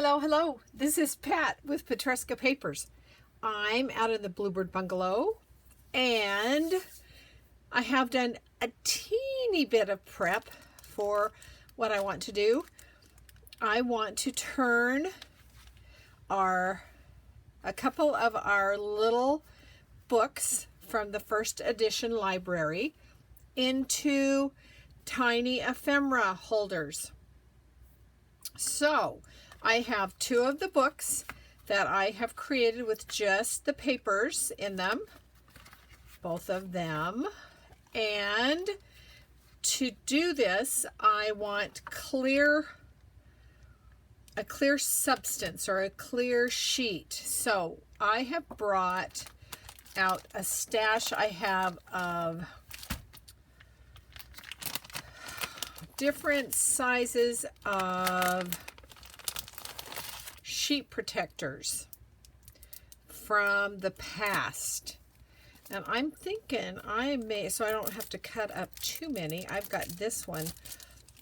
Hello, hello. This is Pat with Petresca Papers. I'm out in the Bluebird Bungalow and I have done a teeny bit of prep for what I want to do. I want to turn a couple of our little books from the first edition library into tiny ephemera holders. So I have two of the books that I have created with just the papers in them, both of them. And to do this, I want a clear substance or a clear sheet. So I have brought out a stash I have of different sizes of sheet protectors from the past. And I'm thinking I may, so I don't have to cut up too many. I've got this one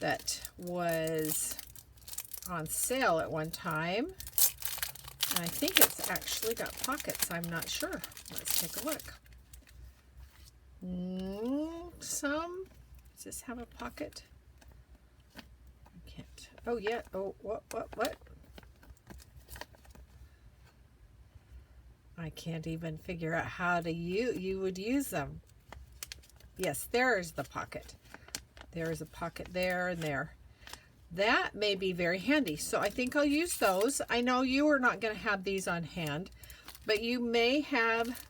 that was on sale at one time. And I think it's actually got pockets. I'm not sure. Let's take a look. Does this have a pocket? I can't. Oh, yeah. Oh, what? I can't even figure out how to you would use them. Yes, there's the pocket. There's a pocket there and there. That may be very handy. So I think I'll use those. I know you are not going to have these on hand, but you may have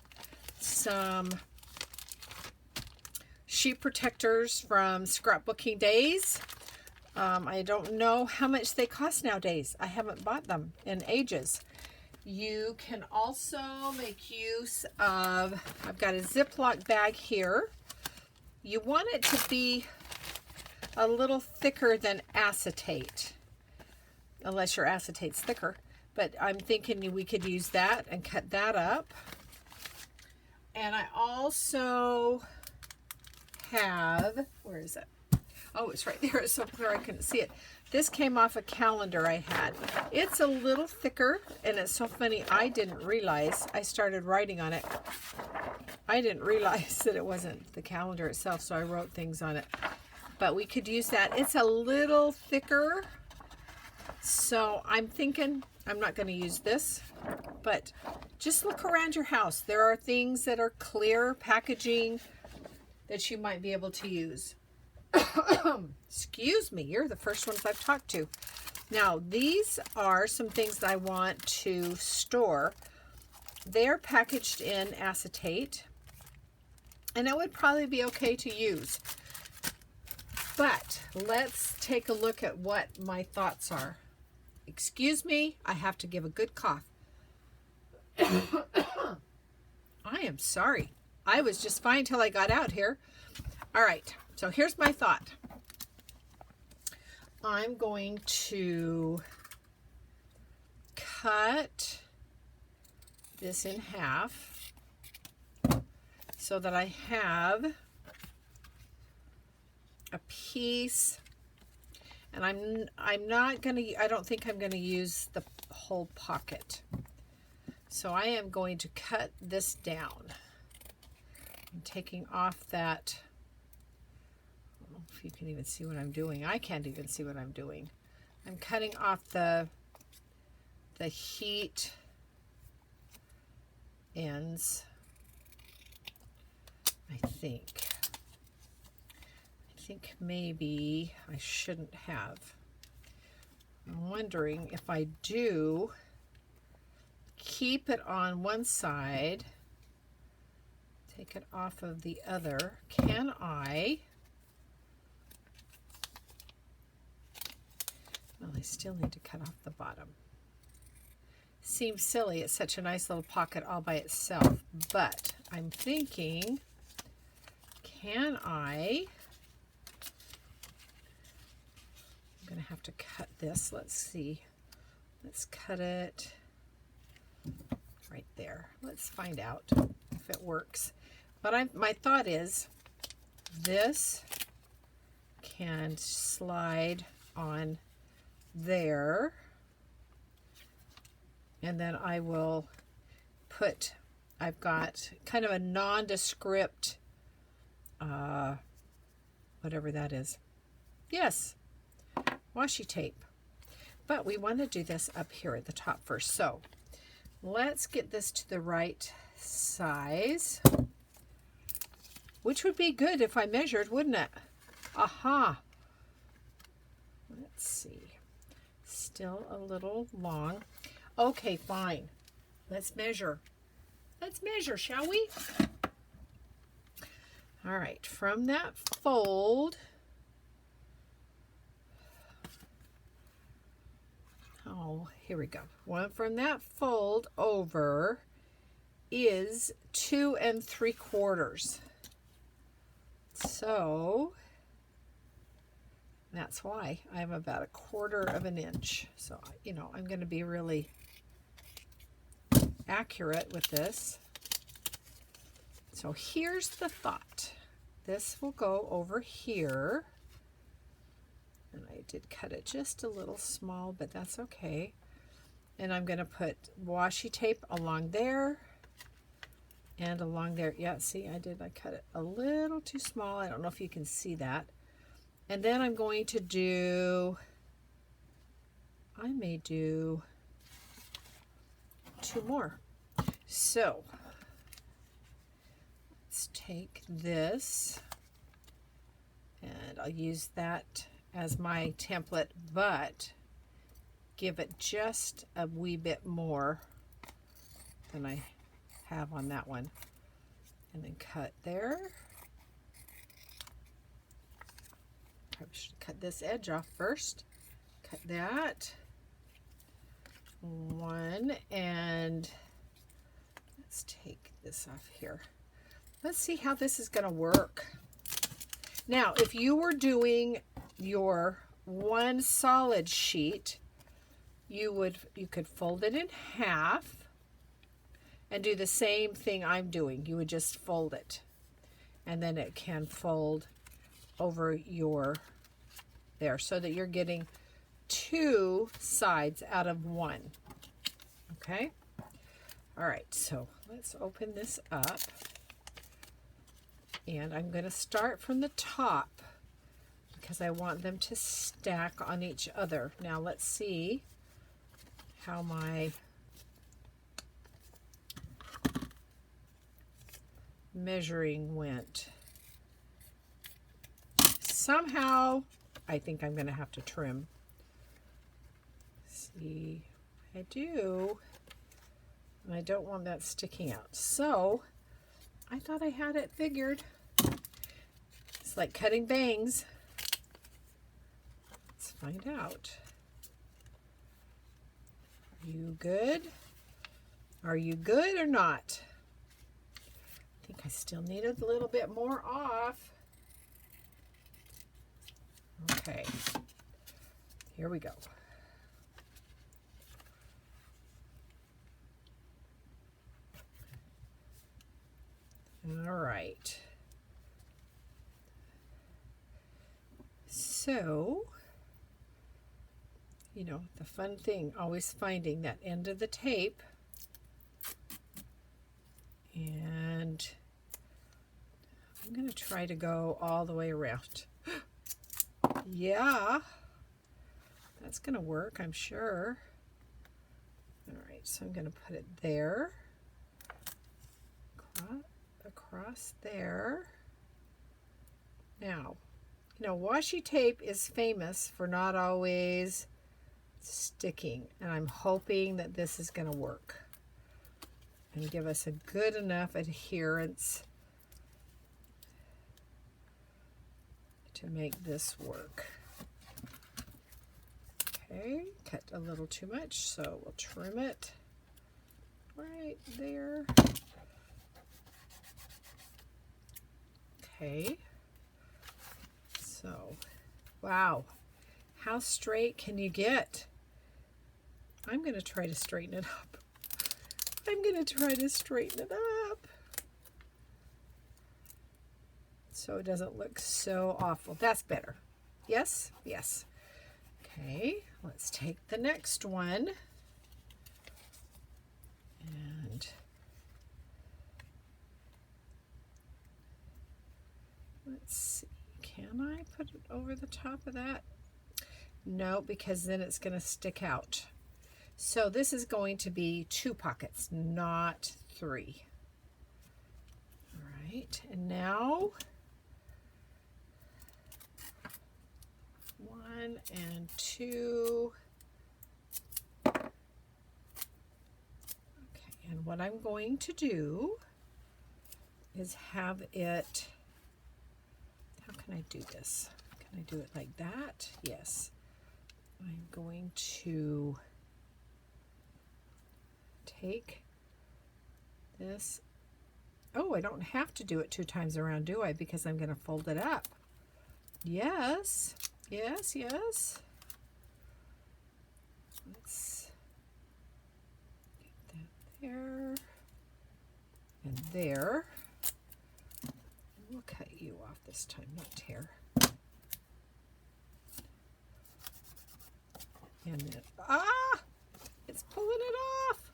some sheet protectors from scrapbooking days. I don't know how much they cost nowadays. I haven't bought them in ages. You can also make use of, I've got a Ziploc bag here. You want it to be a little thicker than acetate, unless your acetate's thicker. But I'm thinking we could use that and cut that up. And I also have, where is it? Oh, it's right there. It's so clear I couldn't see it. This came off a calendar I had. It's a little thicker, and it's so funny. I didn't realize. I started writing on it. I didn't realize that it wasn't the calendar itself, so I wrote things on it. But we could use that. It's a little thicker, so I'm thinking I'm not going to use this, but just look around your house. There are things that are clear packaging that you might be able to use. Excuse me, you're the first ones I've talked to. Now, these are some things that I want to store. They're packaged in acetate, and it would probably be okay to use. But let's take a look at what my thoughts are. Excuse me, I have to give a good cough. I am sorry. I was just fine till I got out here. All right. So here's my thought. I'm going to cut this in half so that I have a piece, and I'm not going to, I don't think I'm going to use the whole pocket. So I am going to cut this down. I'm taking off that, if you can even see what I'm doing. I can't even see what I'm doing. I'm cutting off the heat ends, I think. I think maybe I shouldn't have. I'm wondering if I do keep it on one side, take it off of the other, can I? Well, I still need to cut off the bottom. Seems silly, it's such a nice little pocket all by itself, but I'm thinking, can I? I'm going to have to cut this. Let's see. Let's cut it right there. Let's find out if it works. But my thought is this can slide on there, And then I will put, I've got kind of a nondescript, whatever that is. Yes, washi tape. But we want to do this up here at the top first. So let's get this to the right size, which would be good if I measured, wouldn't it? Aha. Let's see. Still a little long. Okay, fine. Let's measure. Let's measure, shall we? All right, from that fold, oh, here we go. One from that fold over is 2 3/4. So that's why I'm about 1/4 of an inch. So, you know, I'm going to be really accurate with this. So here's the thought. This will go over here. And I did cut it just a little small, but that's okay. And I'm going to put washi tape along there and along there. Yeah, see, I cut it a little too small. I don't know if you can see that. And then I'm going to do, I may do 2 more. So let's take this, and I'll use that as my template, but give it just a wee bit more than I have on that one. And then cut there. Probably should cut this edge off first. Cut that. One, and let's take this off here. Let's see how this is going to work. Now, if you were doing your one solid sheet, you could fold it in half and do the same thing I'm doing. You would just fold it, and then it can fold over your there, so that you're getting 2 sides out of 1. Okay? All right, so let's open this up. And I'm going to start from the top because I want them to stack on each other. Now let's see how my measuring went. Somehow, I think I'm going to have to trim. See, I do. And I don't want that sticking out. So, I thought I had it figured. It's like cutting bangs. Let's find out. Are you good? Are you good or not? I think I still need a little bit more off. Okay, here we go. All right. So, you know, the fun thing, always finding that end of the tape. And I'm going to try to go all the way around. Yeah, that's going to work, I'm sure. All right, so I'm going to put it there, across there. Now, you know, washi tape is famous for not always sticking, and I'm hoping that this is going to work and give us a good enough adherence to make this work. Okay, cut a little too much, so we'll trim it right there. Okay, so, wow, how straight can you get? I'm going to try to straighten it up. I'm going to try to straighten it up so it doesn't look so awful. That's better. Yes? Yes. Okay, let's take the next one. And let's see, can I put it over the top of that? No, because then it's going to stick out. So this is going to be 2 pockets, not 3. All right, and now 1 and 2. Okay, and what I'm going to do is have it, how can I do this? Can I do it like that? Yes. I'm going to take this. Oh, I don't have to do it 2 times around, do I? Because I'm going to fold it up. Yes, yes, yes. Let's get that there and there. We'll cut you off this time, not tear. And then, it's pulling it off.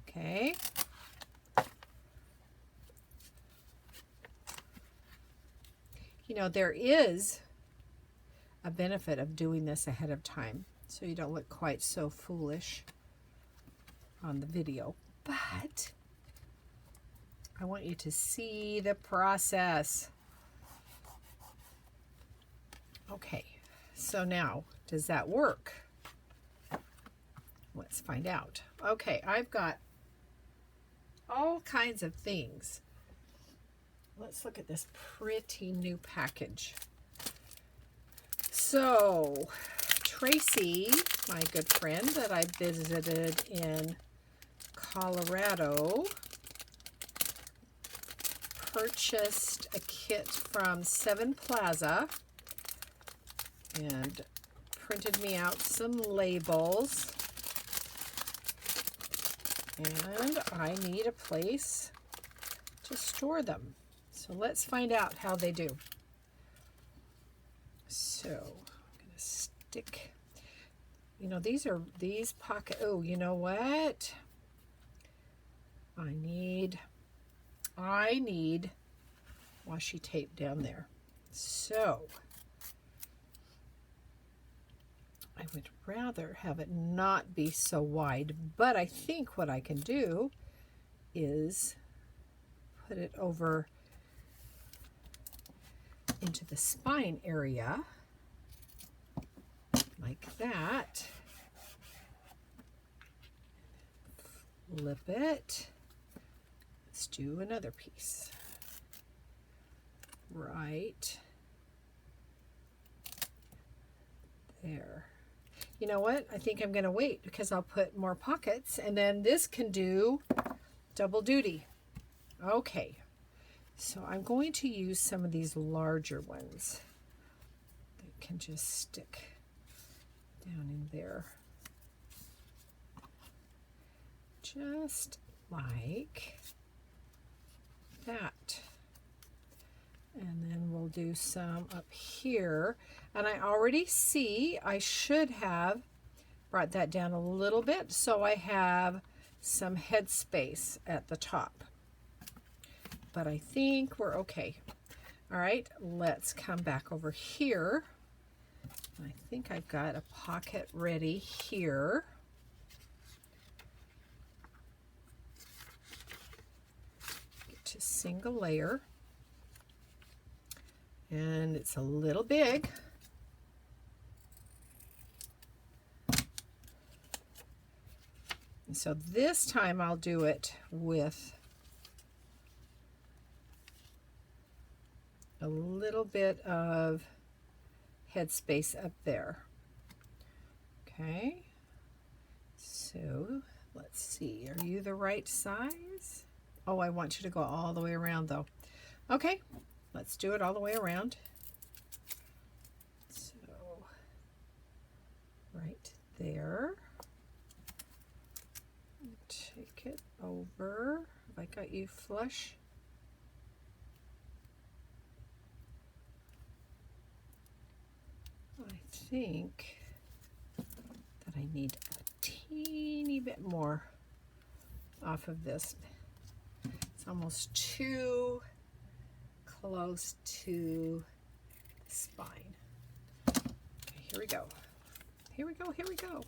Okay. You know, there is a benefit of doing this ahead of time, so you don't look quite so foolish on the video. But I want you to see the process. Okay, so now, does that work? Let's find out. Okay, I've got all kinds of things. Let's look at this pretty new package. So, Tracy, my good friend that I visited in Colorado, purchased a kit from Seven Plaza and printed me out some labels. And I need a place to store them. So let's find out how they do. So I'm going to stick, you know, these pocket, oh, you know what? I need washi tape down there. So I would rather have it not be so wide, but I think what I can do is put it over into the spine area like that. Flip it. Let's do another piece. Right there. You know what? I think I'm going to wait because I'll put more pockets and then this can do double duty. Okay, so I'm going to use some of these larger ones that can just stick down in there. Just like that. And then we'll do some up here. And I already see I should have brought that down a little bit so I have some head space at the top. But I think we're okay. All right, let's come back over here. I think I've got a pocket ready here. Get to single layer. And it's a little big. And so this time I'll do it with a little bit of headspace up there. Okay, so let's see, are you the right size? Oh, I want you to go all the way around though. Okay, let's do it all the way around. So, right there. Take it over. Have I got you flush? I think that I need a teeny bit more off of this. It's almost too close to the spine. Okay, here we go. Here we go, here we go.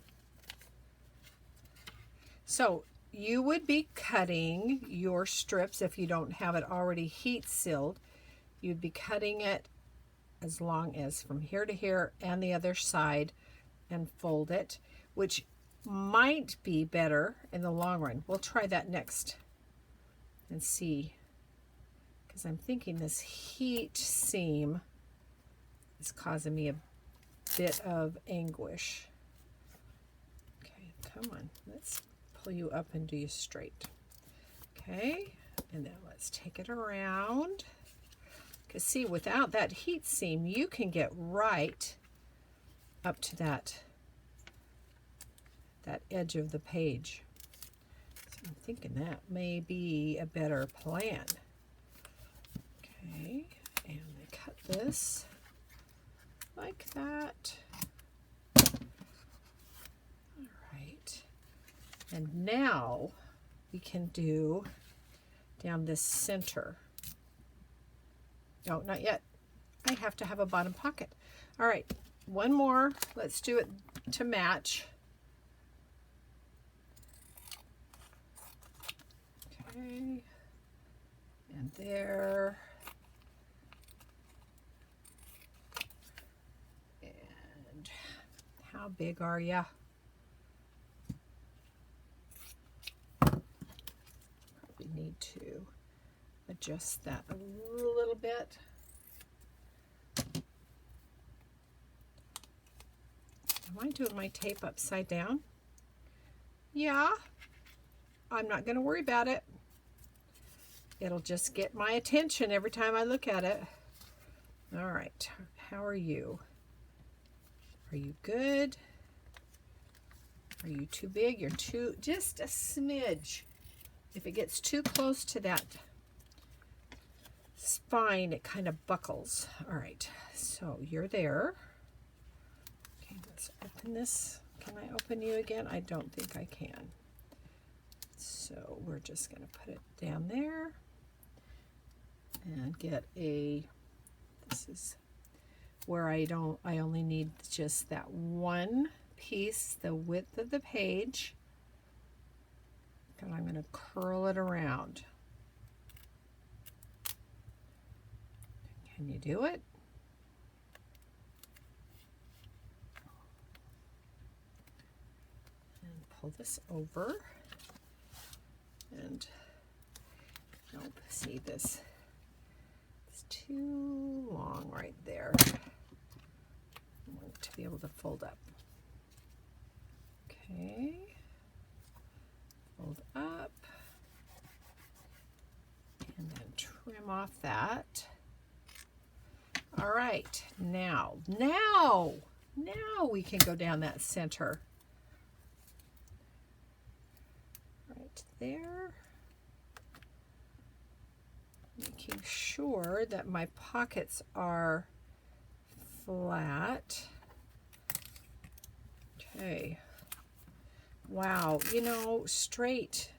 So you would be cutting your strips if you don't have it already heat sealed. You'd be cutting it as long as from here to here and the other side and fold it, which might be better in the long run. We'll try that next and see, because I'm thinking this heat seam is causing me a bit of anguish. Okay, come on, let's pull you up and do you straight. Okay, and then let's take it around. Because see, without that heat seam, you can get right up to that edge of the page. So I'm thinking that may be a better plan. Okay, and I cut this like that. All right, and now we can do down this center. No, not yet. I have to have a bottom pocket. All right, one more. Let's do it to match. Okay, and there. And how big are ya? Probably need to adjust that a little bit. Am I doing my tape upside down? Yeah, I'm not going to worry about it. It'll just get my attention every time I look at it. All right, how are you? Are you good? Are you too big? You're too, just a smidge. If it gets too close to that spine, it kind of buckles. All right, so you're there. Okay, let's open this. Can I open you again? I don't think I can. So we're just going to put it down there and get a, this is where I only need just that one piece, the width of the page, and I'm going to curl it around. Can you do it? And pull this over. And nope, see this? It's too long right there. I want it to be able to fold up. Okay. Fold up. And then trim off that. All right, now we can go down that center. Right there. Making sure that my pockets are flat. Okay. Wow, you know, straight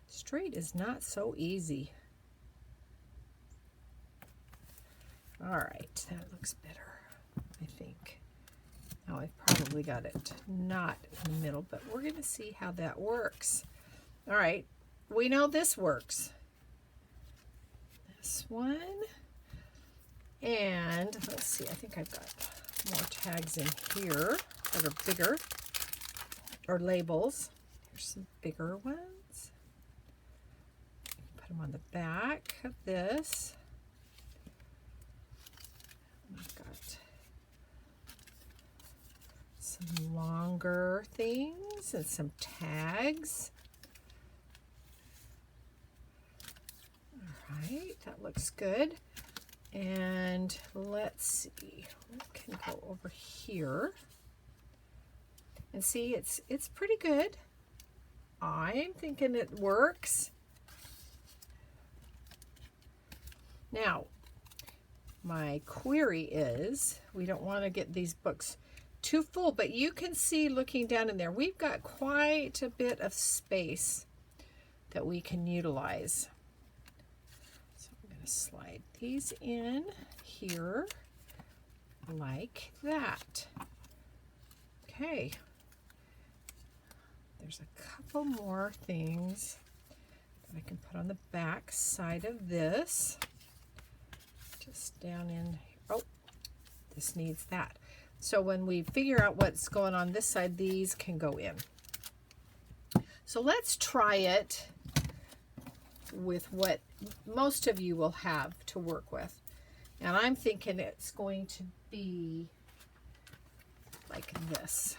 is not so easy. All right, that looks better, I think. Now I've probably got it not in the middle, but we're going to see how that works. All right, we know this works. This one. And let's see, I think I've got more tags in here that are bigger, or labels. Here's some bigger ones. Put them on the back of this. I've got some longer things and some tags. All right, that looks good. And let's see, we can go over here and see it's pretty good. I'm thinking it works. Now, my query is, we don't want to get these books too full, but you can see looking down in there, we've got quite a bit of space that we can utilize. So I'm going to slide these in here like that. Okay. There's a couple more things that I can put on the back side of this. Just down in, oh, this needs that. So when we figure out what's going on this side, these can go in. So let's try it with what most of you will have to work with. And I'm thinking it's going to be like this.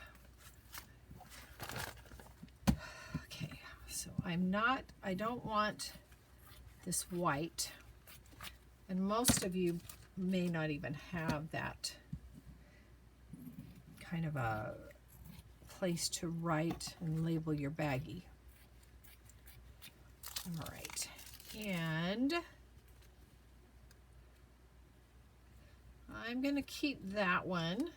Okay, so I don't want this white. And most of you may not even have that kind of a place to write and label your baggie. All right, and I'm going to keep that one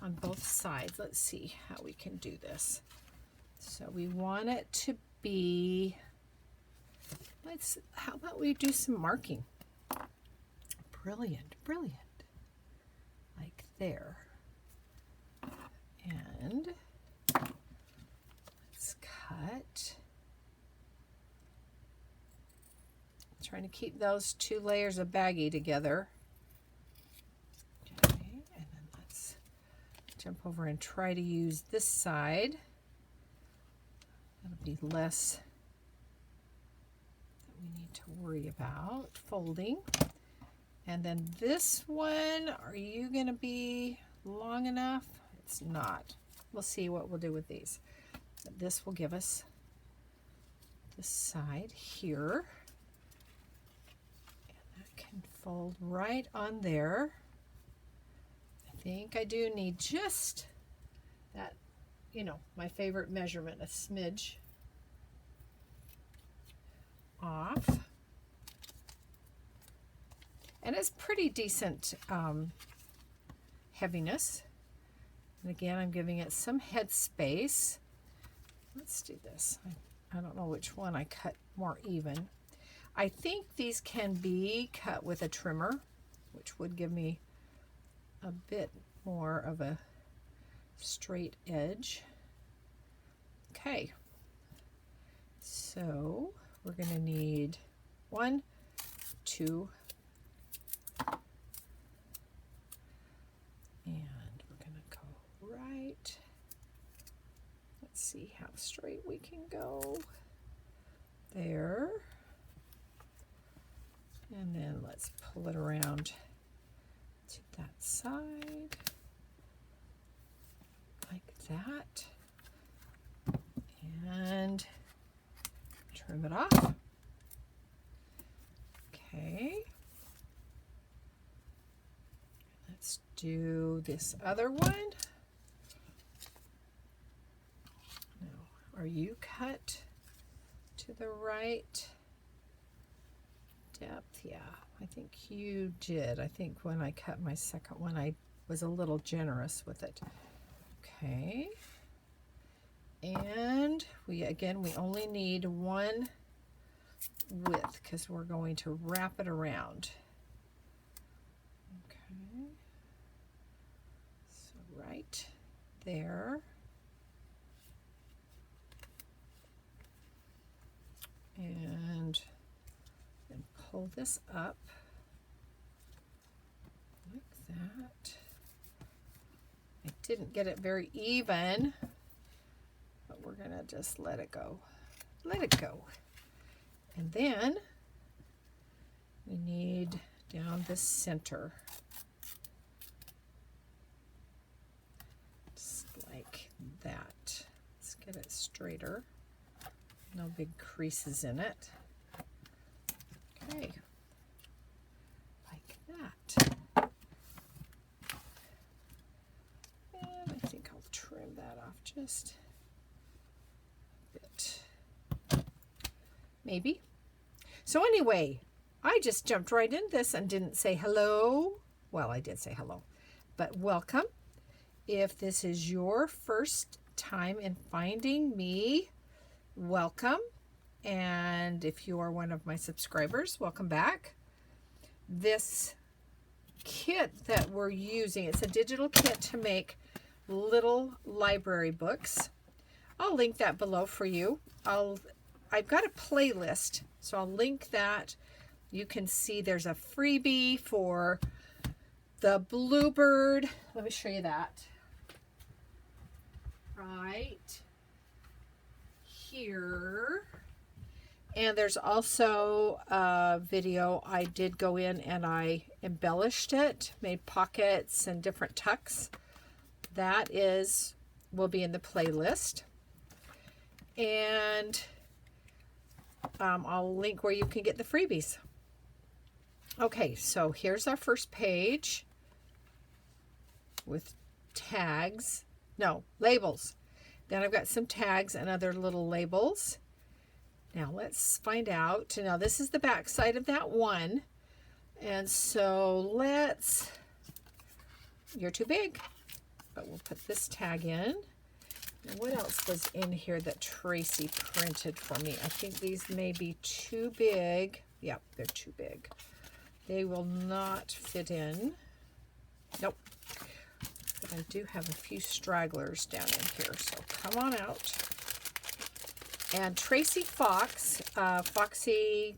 on both sides. Let's see how we can do this. So we want it to be, how about we do some marking? Brilliant, brilliant. Like there. And let's cut. I'm trying to keep those two layers of baggie together. Okay, and then let's jump over and try to use this side. That'll be less that we need to worry about folding. And then this one, are you going to be long enough? It's not. We'll see what we'll do with these. But this will give us this side here. And that can fold right on there. I think I do need just that, you know, my favorite measurement, a smidge off. And it's pretty decent heaviness. And again, I'm giving it some head space. Let's do this. I don't know which one I cut more even. I think these can be cut with a trimmer, which would give me a bit more of a straight edge. Okay, so we're going to need 1, 2, and we're going to go right. Let's see how straight we can go. There. And then let's pull it around to that side. Like that. And trim it off. Okay. Let's do this other one. Now, are you cut to the right depth? Yeah, I think you did. I think when I cut my second one, I was a little generous with it. Okay. And we only need one width because we're going to wrap it around. Okay. So right there. And then pull this up like that. I didn't get it very even, but we're gonna just let it go. Let it go. And then we need down the center. Just like that. Let's get it straighter. No big creases in it. Okay. Like that. And I think I'll trim that off just a bit. Maybe. So anyway, I just jumped right into this and didn't say hello. Well, I did say hello, but welcome. If this is your first time in finding me, welcome. and if you are one of my subscribers, welcome back. This kit that we're using, it's a digital kit to make little library books. I'll link that below for you. I've got a playlist, so I'll link that. You can see there's a freebie for the Bluebird. Let me show you that. Right here. And there's also a video. I did go in and I embellished it, made pockets and different tucks. That will be in the playlist. And I'll link where you can get the freebies. Okay, so here's our first page with tags. No, labels. Then I've got some tags and other little labels. Now let's find out. Now this is the back side of that one. And so you're too big, but we'll put this tag in. And what else was in here that Tracy printed for me? I think these may be too big. Yep, they're too big. They will not fit in. Nope. But I do have a few stragglers down in here, so come on out. And Tracy Fox, Foxy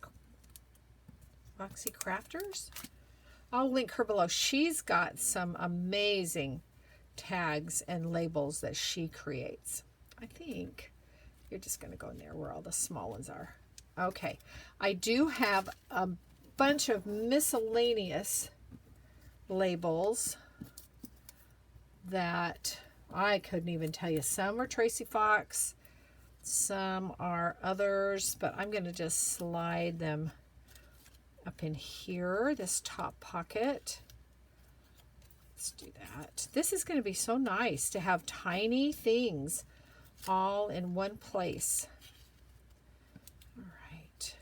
Crafters, I'll link her below. She's got some amazing tags and labels that she creates. I think you're just going to go in there where all the small ones are. Okay, I do have a bunch of miscellaneous labels that I couldn't even tell you. Some are Tracy Fox, some are others, but I'm going to just slide them up in here, this top pocket. Let's do that. This is going to be so nice to have tiny things all in one place. All right.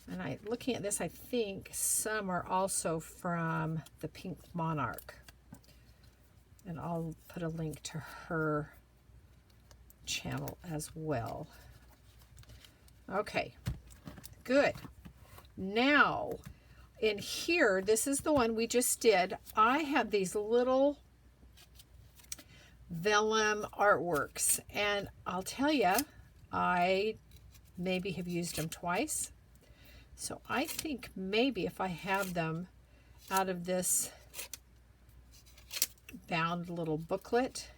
And looking at this, I think some are also from the Pink Monarch. And I'll put a link to her channel as well. Okay, good. Now, in here, this is the one we just did. I have these little vellum artworks, and I'll tell you, I maybe have used them twice. So I think maybe if I have them out of this bound little booklet,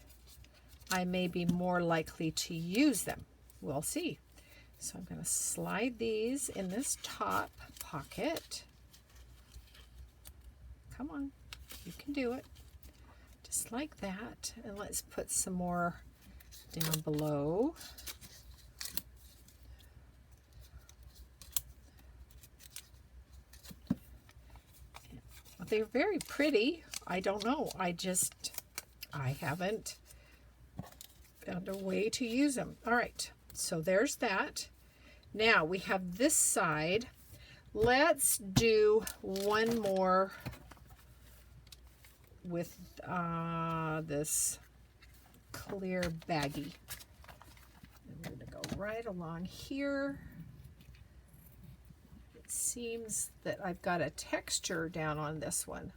I may be more likely to use them. We'll see. So I'm going to slide these in this top pocket. Come on, you can do it. Just like that. And let's put some more down below. They're very pretty. I don't know. I haven't found a way to use them. All right, so there's that. Now we have this side. Let's do one more with this clear baggie. And we're going to go right along here. It seems that I've got a texture down on this one.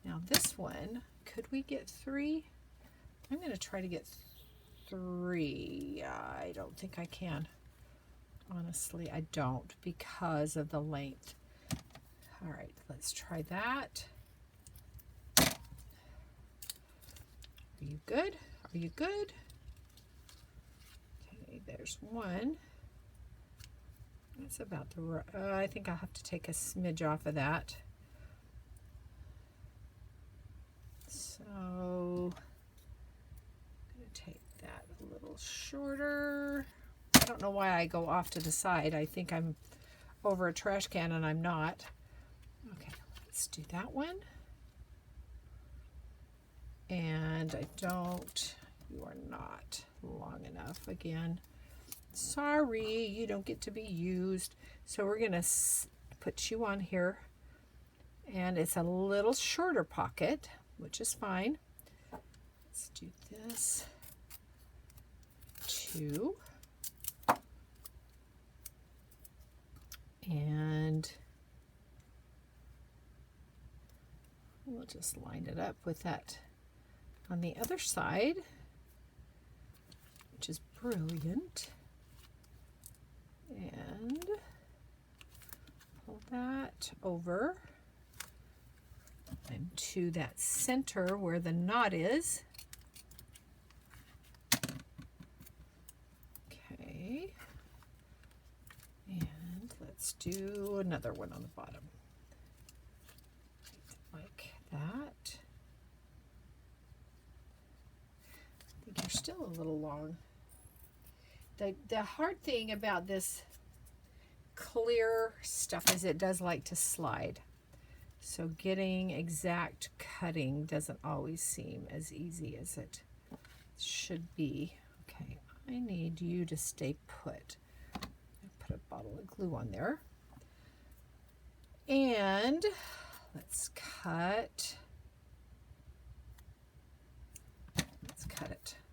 Now this one, could we get 3? I'm going to try to get 3. I don't think I can. Honestly, I don't, because of the length. All right, let's try that. Are you good? Are you good? Okay, there's one. That's about the I think I'll have to take a smidge off of that. So I'm going to take that a little shorter. I don't know why I go off to the side. I think I'm over a trash can and I'm not. Okay, let's do that one. And you are not long enough again. Sorry, you don't get to be used. So we're going to put you on here. And it's a little shorter pocket, which is fine. Let's do this. 2. And we'll just line it up with that on the other side, which is brilliant. And pull that over and to that center where the knot is. Okay. And let's do another one on the bottom. Like that. I think you're still a little long. The hard thing about this clear stuff is it does like to slide. So getting exact cutting doesn't always seem as easy as it should be. Okay, I need you to stay put. I put a bottle of glue on there. And let's cut.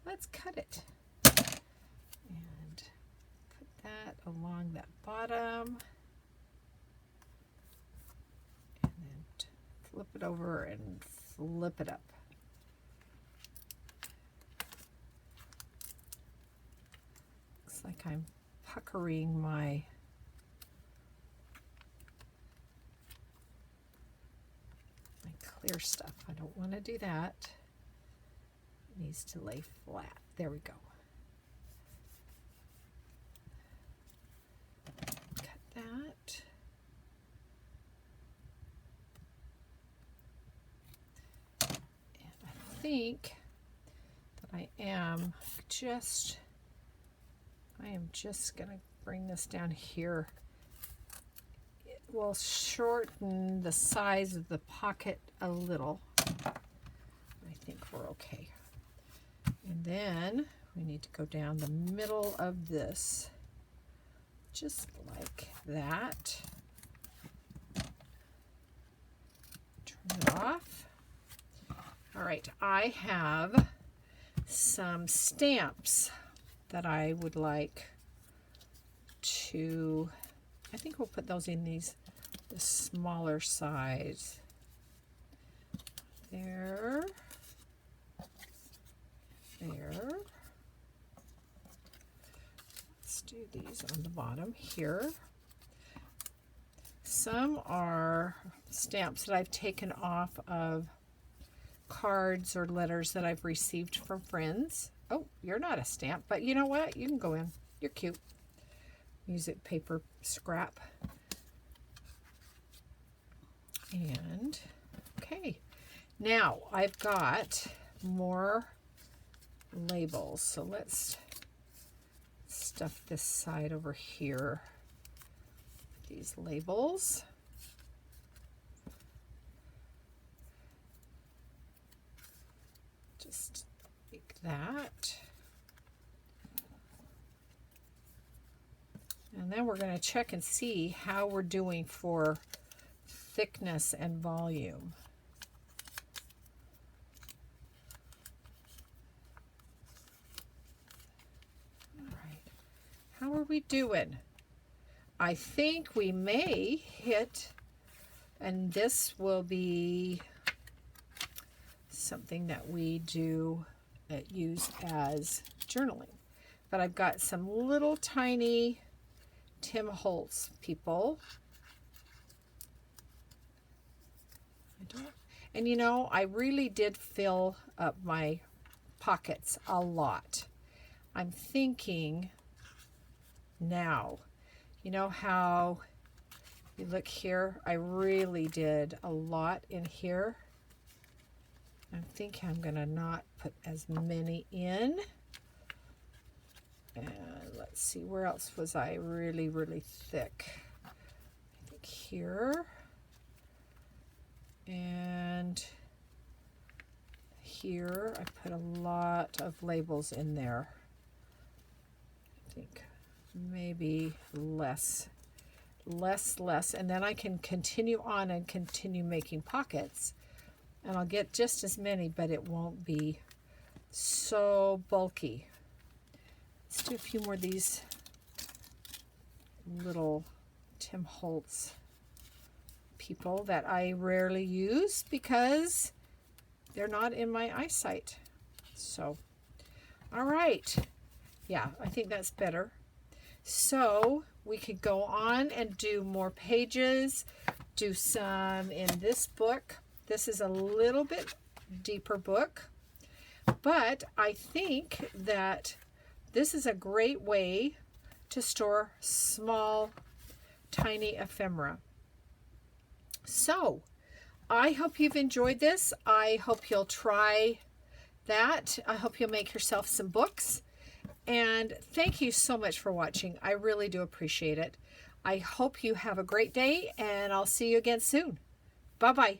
Let's cut it. And put that along that bottom. And then flip it over and flip it up. Looks like I'm puckering my clear stuff. I don't want to do that. It needs to lay flat. There we go. Cut that. And I think that I am just going to bring this down here. It will shorten the size of the pocket a little. I think we're okay. And then we need to go down the middle of this, just like that. Turn it off. All right, I have some stamps that I would like to, I think we'll put those in the smaller size. There. Let's do these on the bottom here. Some are stamps that I've taken off of cards or letters that I've received from friends. Oh, you're not a stamp, but you know what? You can go in. You're cute. Music paper scrap. And, okay. Now, I've got more labels. So let's stuff this side over here. These labels. Just like that. And then we're going to check and see how we're doing for thickness and volume. How are we doing? I think we may hit, and this will be something that we do use as journaling. But I've got some little tiny Tim Holtz people. And you know, I really did fill up my pockets a lot. I'm thinking now, you know how you look here? I really did a lot in here. I think I'm going to not put as many in. And let's see, where else was I really, really thick? I think here. And here, I put a lot of labels in there. I think maybe less, and then I can continue on and continue making pockets, and I'll get just as many, but it won't be so bulky. Let's do a few more of these little Tim Holtz people that I rarely use because they're not in my eyesight. So, all right. Yeah, I think that's better. So we could go on and do more pages, do some in this book. This is a little bit deeper book, but I think that this is a great way to store small, tiny ephemera. So I hope you've enjoyed this. I hope you'll try that. I hope you'll make yourself some books. And thank you so much for watching. I really do appreciate it. I hope you have a great day, and I'll see you again soon. Bye-bye.